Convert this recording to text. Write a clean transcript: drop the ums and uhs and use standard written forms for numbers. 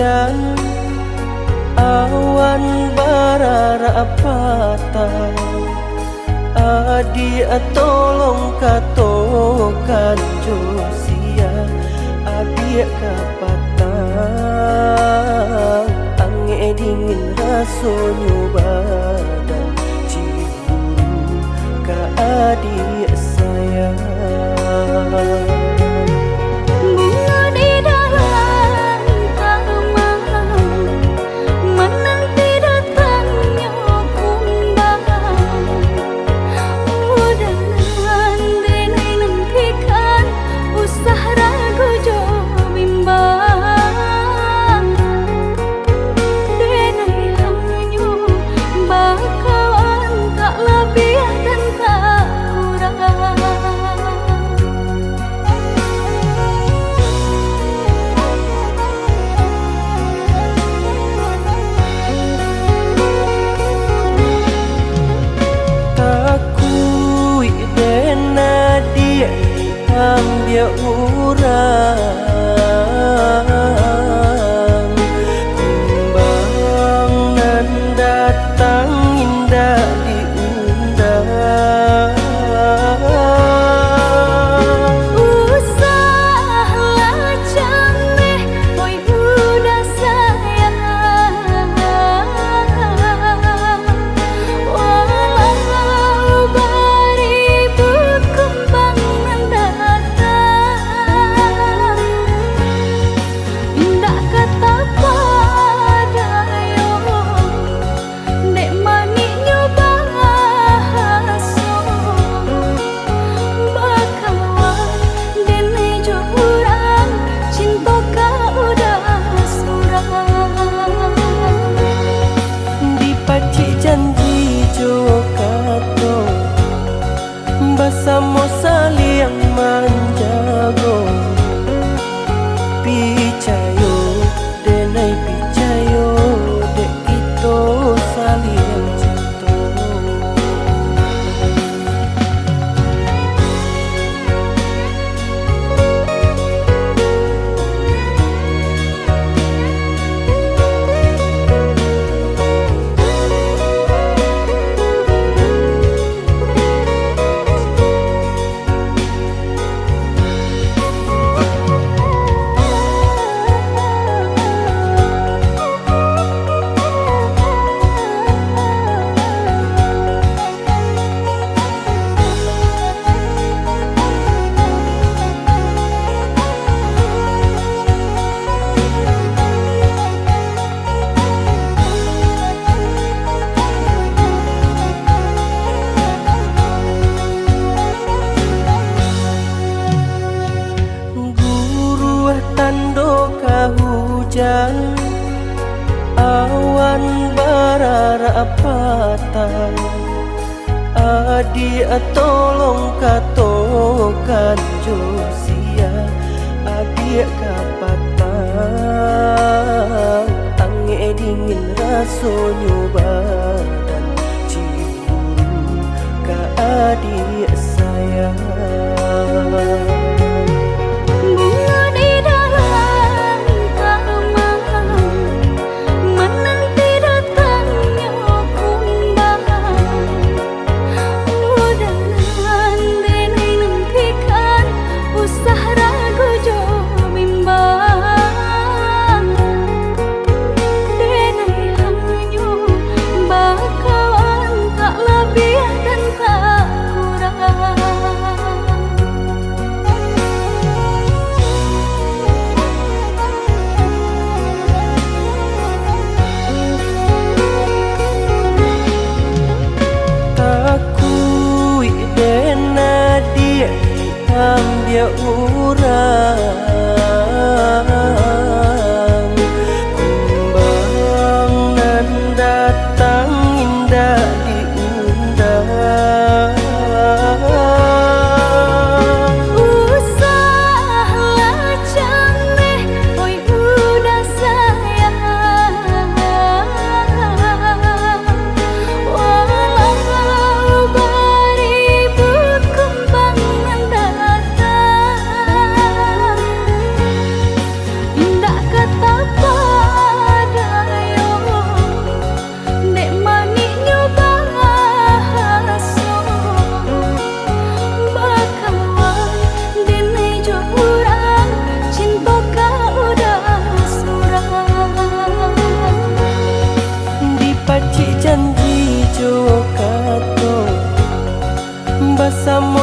hujan, awan barara patah. Adik tolong katokan Josia, adik kapatang ange dingin rasonyo badan ciburu ka adik sayang. Ambil urang kumbang nan datang indah diundang. Usahlah caneh boy udah sayang, walau baribu kumbang janji Jokato bersama saling menjago. Picayo denai picayo dek kita saling cinta. Tando hujan, awan barara patah. Adik tolong katokan Josia, adik kapatang ange dingin rasonyo badan ciburu ka adik sayang. Ambil urang kumbang nan datang indah diundang. Usahlah caneh boy udah sayang, walau baribu kumbang datang. sama